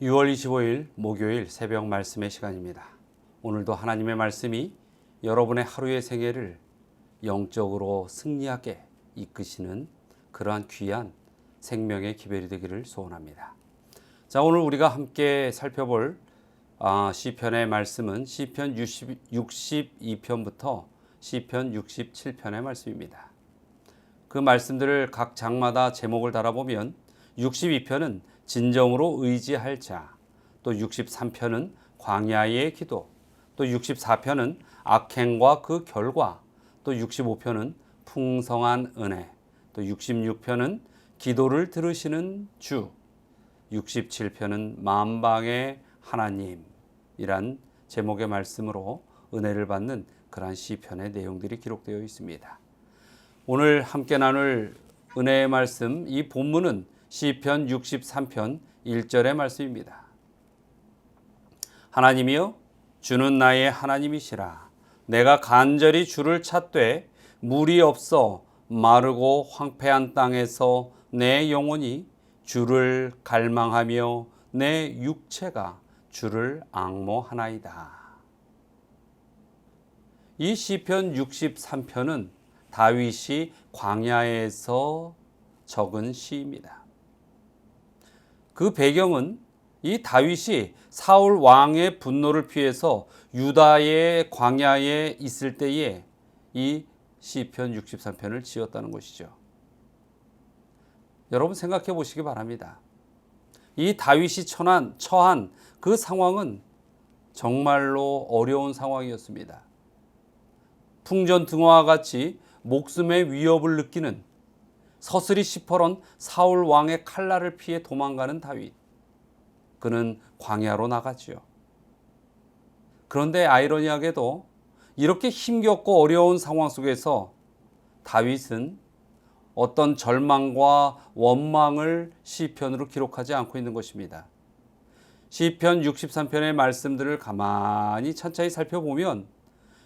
6월 25일 목요일 새벽 말씀의 시간입니다. 오늘도 하나님의 말씀이 여러분의 하루의 생애를 영적으로 승리하게 이끄시는 그러한 귀한 생명의 기별이 되기를 소원합니다. 자, 오늘 우리가 함께 살펴볼 시편의 말씀은 시편 62편부터 시편 67편의 말씀입니다. 그 말씀들을 각 장마다 제목을 달아보면 62편은 진정으로 의지할 자, 또 63편은 광야의 기도, 또 64편은 악행과 그 결과, 또 65편은 풍성한 은혜, 또 66편은 기도를 들으시는 주, 67편은 만방의 하나님이란 제목의 말씀으로 은혜를 받는 그러한 시편의 내용들이 기록되어 있습니다. 오늘 함께 나눌 은혜의 말씀, 이 본문은 시편 63편 1절의 말씀입니다. 하나님이여, 주는 나의 하나님이시라. 내가 간절히 주를 찾되 물이 없어 마르고 황폐한 땅에서 내 영혼이 주를 갈망하며 내 육체가 주를 앙모하나이다. 이 시편 63편은 다윗이 광야에서 적은 시입니다. 그 배경은 이 다윗이 사울 왕의 분노를 피해서 유다의 광야에 있을 때에 이 시편 63편을 지었다는 것이죠. 여러분 생각해 보시기 바랍니다. 이 다윗이 처한 그 상황은 정말로 어려운 상황이었습니다. 풍전등화와 같이 목숨의 위협을 느끼는 서슬이 시퍼런 사울 왕의 칼날을 피해 도망가는 다윗. 그는 광야로 나가지요. 그런데 아이러니하게도 이렇게 힘겹고 어려운 상황 속에서 다윗은 어떤 절망과 원망을 시편으로 기록하지 않고 있는 것입니다. 시편 63편의 말씀들을 가만히 천천히 살펴보면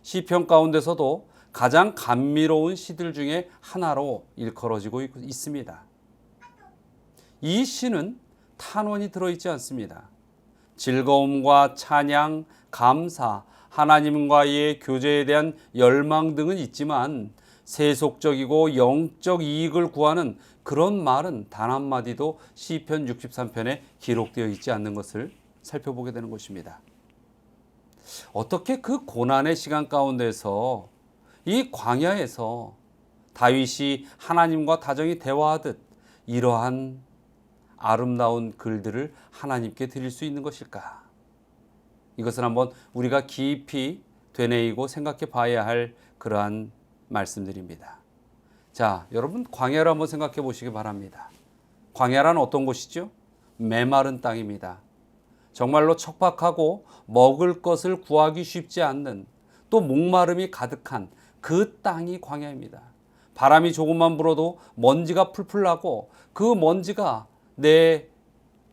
시편 가운데서도 가장 감미로운 시들 중에 하나로 일컬어지고 있습니다. 이 시는 탄원이 들어있지 않습니다. 즐거움과 찬양, 감사, 하나님과의 교제에 대한 열망 등은 있지만 세속적이고 영적 이익을 구하는 그런 말은 단 한마디도 시편 63편에 기록되어 있지 않는 것을 살펴보게 되는 것입니다. 어떻게 그 고난의 시간 가운데서 이 광야에서 다윗이 하나님과 다정히 대화하듯 이러한 아름다운 글들을 하나님께 드릴 수 있는 것일까? 이것은 한번 우리가 깊이 되뇌이고 생각해 봐야 할 그러한 말씀들입니다. 자, 여러분 광야를 한번 생각해 보시기 바랍니다. 광야란 어떤 곳이죠? 메마른 땅입니다. 정말로 척박하고 먹을 것을 구하기 쉽지 않는, 또 목마름이 가득한 그 땅이 광야입니다. 바람이 조금만 불어도 먼지가 풀풀 나고 그 먼지가 내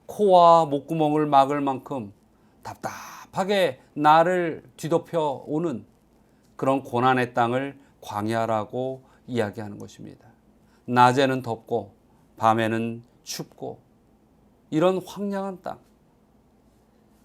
코와 목구멍을 막을 만큼 답답하게 나를 뒤덮여 오는 그런 고난의 땅을 광야라고 이야기하는 것입니다. 낮에는 덥고 밤에는 춥고 이런 황량한 땅.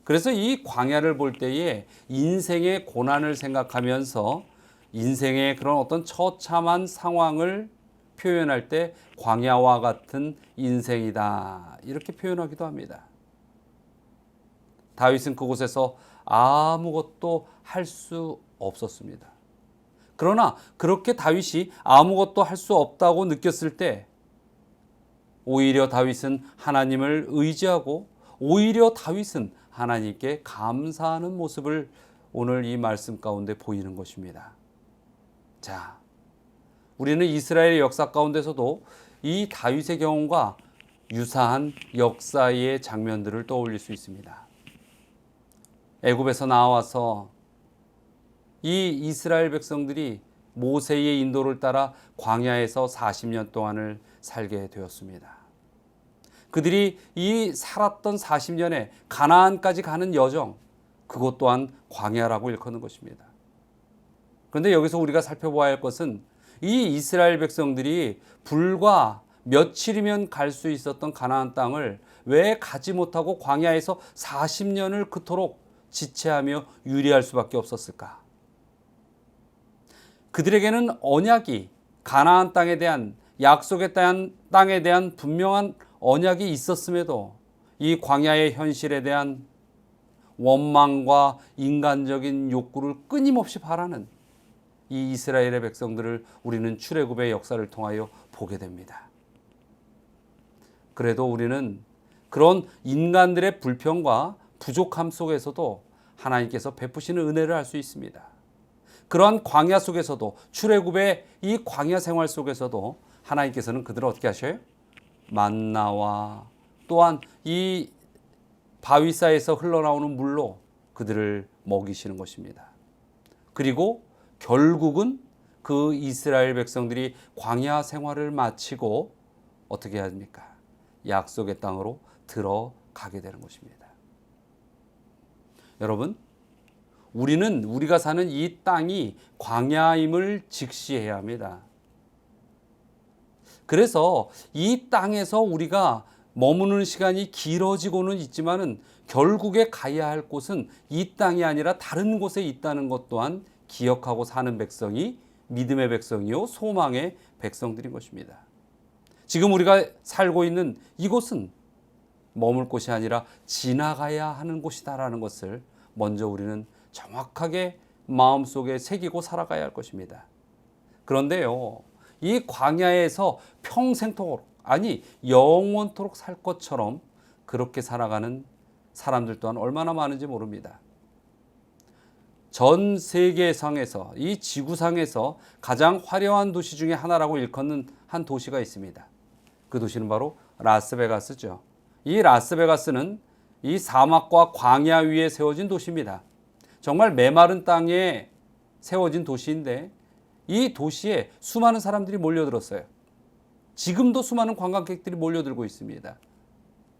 그래서 이 광야를 볼 때에 인생의 고난을 생각하면서 인생의 그런 어떤 처참한 상황을 표현할 때 광야와 같은 인생이다, 이렇게 표현하기도 합니다. 다윗은 그곳에서 아무것도 할 수 없었습니다. 그러나 그렇게 다윗이 아무것도 할 수 없다고 느꼈을 때 오히려 다윗은 하나님을 의지하고 오히려 다윗은 하나님께 감사하는 모습을 오늘 이 말씀 가운데 보이는 것입니다. 자, 우리는 이스라엘의 역사 가운데서도 이 다윗의 경험과 유사한 역사의 장면들을 떠올릴 수 있습니다. 애굽에서 나와서 이 이스라엘 백성들이 모세의 인도를 따라 광야에서 40년 동안을 살게 되었습니다. 그들이 이 살았던 40년에 가나안까지 가는 여정, 그것 또한 광야라고 일컫는 것입니다. 그런데 여기서 우리가 살펴봐야 할 것은 이 이스라엘 백성들이 불과 며칠이면 갈 수 있었던 가나안 땅을 왜 가지 못하고 광야에서 40년을 그토록 지체하며 유리할 수밖에 없었을까? 그들에게는 언약이, 가나안 땅에 대한, 약속의 땅에 대한 분명한 언약이 있었음에도 이 광야의 현실에 대한 원망과 인간적인 욕구를 끊임없이 바라는 이 이스라엘의 백성들을 우리는 출애굽의 역사를 통하여 보게 됩니다. 그래도 우리는 그런 인간들의 불평과 부족함 속에서도 하나님께서 베푸시는 은혜를 알 수 있습니다. 그러한 광야 속에서도, 출애굽의 이 광야 생활 속에서도 하나님께서는 그들을 어떻게 하셔요? 만나와 또한 이 바위사이에서 흘러나오는 물로 그들을 먹이시는 것입니다. 그리고 결국은 그 이스라엘 백성들이 광야 생활을 마치고 어떻게 해야 합니까? 약속의 땅으로 들어가게 되는 것입니다. 여러분, 우리가 사는 이 땅이 광야임을 직시해야 합니다. 그래서 이 땅에서 우리가 머무는 시간이 길어지고는 있지만은 결국에 가야 할 곳은 이 땅이 아니라 다른 곳에 있다는 것 또한 기억하고 사는 백성이 믿음의 백성이요 소망의 백성들인 것입니다. 지금 우리가 살고 있는 이곳은 머물 곳이 아니라 지나가야 하는 곳이다라는 것을 먼저 우리는 정확하게 마음속에 새기고 살아가야 할 것입니다. 그런데요, 이 광야에서 평생토록, 아니 영원토록 살 것처럼 그렇게 살아가는 사람들 또한 얼마나 많은지 모릅니다. 전 세계상에서, 이 지구상에서 가장 화려한 도시 중에 하나라고 일컫는 한 도시가 있습니다. 그 도시는 바로 라스베가스죠. 이 라스베가스는 이 사막과 광야 위에 세워진 도시입니다. 정말 메마른 땅에 세워진 도시인데 이 도시에 수많은 사람들이 몰려들었어요. 지금도 수많은 관광객들이 몰려들고 있습니다.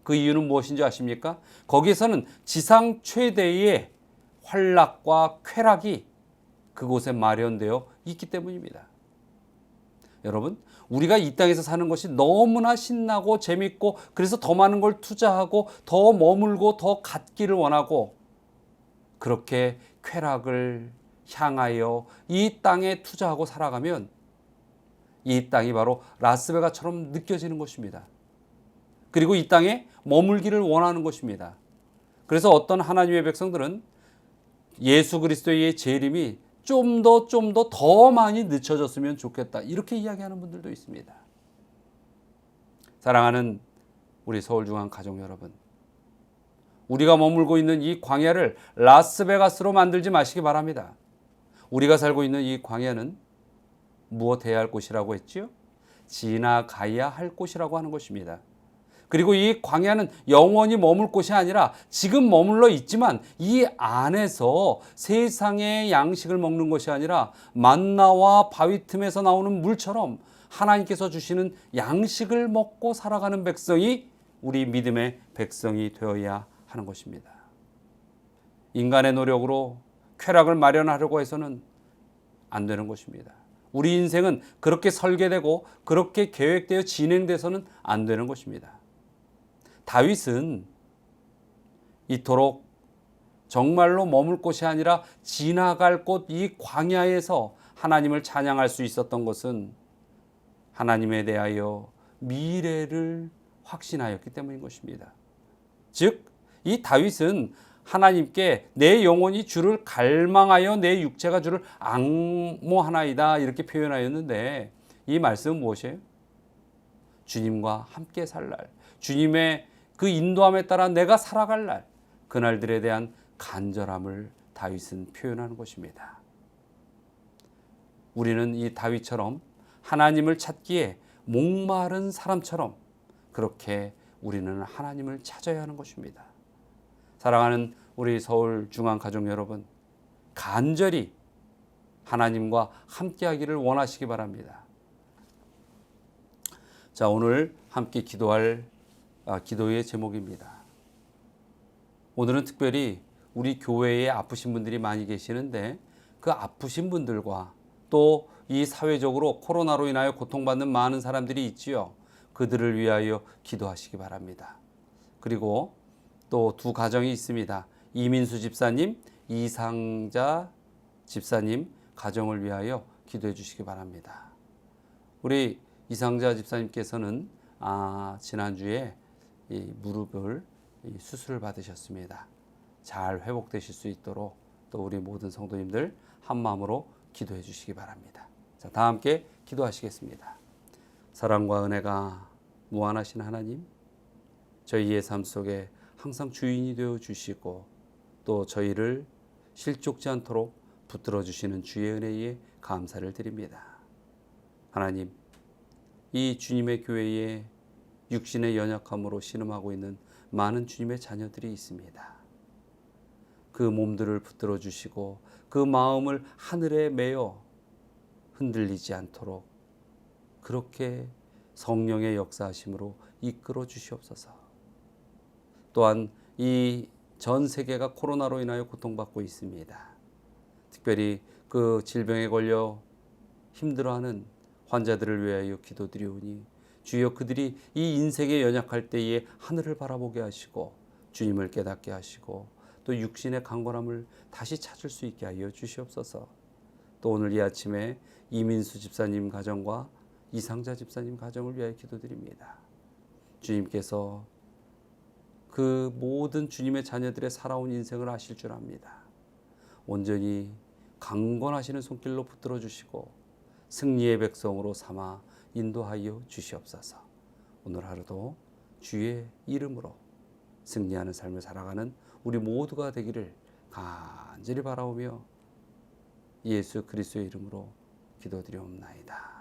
그 이유는 무엇인지 아십니까? 거기에서는 지상 최대의 환락과 쾌락이 그곳에 마련되어 있기 때문입니다. 여러분, 우리가 이 땅에서 사는 것이 너무나 신나고 재밌고 그래서 더 많은 걸 투자하고 더 머물고 더 갖기를 원하고 그렇게 쾌락을 향하여 이 땅에 투자하고 살아가면 이 땅이 바로 라스베가스처럼 느껴지는 것입니다. 그리고 이 땅에 머물기를 원하는 것입니다. 그래서 어떤 하나님의 백성들은 예수 그리스도의 재림이 좀 더 많이 늦춰졌으면 좋겠다, 이렇게 이야기하는 분들도 있습니다. 사랑하는 우리 서울중앙 가족 여러분, 우리가 머물고 있는 이 광야를 라스베가스로 만들지 마시기 바랍니다. 우리가 살고 있는 이 광야는 무엇해야 할 곳이라고 했지요? 지나가야 할 곳이라고 하는 것입니다. 그리고 이 광야는 영원히 머물 곳이 아니라 지금 머물러 있지만 이 안에서 세상의 양식을 먹는 것이 아니라 만나와 바위 틈에서 나오는 물처럼 하나님께서 주시는 양식을 먹고 살아가는 백성이 우리 믿음의 백성이 되어야 하는 것입니다. 인간의 노력으로 쾌락을 마련하려고 해서는 안 되는 것입니다. 우리 인생은 그렇게 설계되고 그렇게 계획되어 진행돼서는 안 되는 것입니다. 다윗은 이토록 정말로 머물 곳이 아니라 지나갈 곳 이 광야에서 하나님을 찬양할 수 있었던 것은 하나님에 대하여 미래를 확신하였기 때문인 것입니다. 즉, 이 다윗은 하나님께 내 영혼이 주를 갈망하여 내 육체가 주를 앙모하나이다, 이렇게 표현하였는데 이 말씀은 무엇이에요? 주님과 함께 살 날, 주님의 그 인도함에 따라 내가 살아갈 날, 그날들에 대한 간절함을 다윗은 표현하는 것입니다. 우리는 이 다윗처럼 하나님을 찾기에 목마른 사람처럼 그렇게 우리는 하나님을 찾아야 하는 것입니다. 사랑하는 우리 서울중앙가족 여러분, 간절히 하나님과 함께하기를 원하시기 바랍니다. 자, 오늘 함께 기도할 기도의 제목입니다. 오늘은 특별히 우리 교회에 아프신 분들이 많이 계시는데 그 아프신 분들과 또 이 사회적으로 코로나로 인하여 고통받는 많은 사람들이 있지요. 그들을 위하여 기도하시기 바랍니다. 그리고 또 두 가정이 있습니다. 이민수 집사님, 이상자 집사님 가정을 위하여 기도해 주시기 바랍니다. 우리 이상자 집사님께서는 지난주에 이 무릎을 수술을 받으셨습니다. 잘 회복되실 수 있도록 또 우리 모든 성도님들 한 마음으로 기도해 주시기 바랍니다. 자, 다 함께 기도하시겠습니다. 사랑과 은혜가 무한하신 하나님, 저희의 삶 속에 항상 주인이 되어 주시고 또 저희를 실족지 않도록 붙들어 주시는 주의 은혜에 감사를 드립니다. 하나님, 이 주님의 교회에 육신의 연약함으로 신음하고 있는 많은 주님의 자녀들이 있습니다. 그 몸들을 붙들어 주시고 그 마음을 하늘에 메어 흔들리지 않도록 그렇게 성령의 역사하심으로 이끌어 주시옵소서. 또한 이 전 세계가 코로나로 인하여 고통받고 있습니다. 특별히 그 질병에 걸려 힘들어하는 환자들을 위하여 기도드리오니 주여 그들이 이 인생에 연약할 때에 하늘을 바라보게 하시고 주님을 깨닫게 하시고 또 육신의 강건함을 다시 찾을 수 있게 하여 주시옵소서. 또 오늘 이 아침에 이민수 집사님 가정과 이상자 집사님 가정을 위하여 기도드립니다. 주님께서 그 모든 주님의 자녀들의 살아온 인생을 아실 줄 압니다. 온전히 강건하시는 손길로 붙들어 주시고 승리의 백성으로 삼아 인도하여 주시옵소서. 오늘 하루도 주의 이름으로 승리하는 삶을 살아가는 우리 모두가 되기를 간절히 바라오며 예수 그리스도의 이름으로 기도드리옵나이다.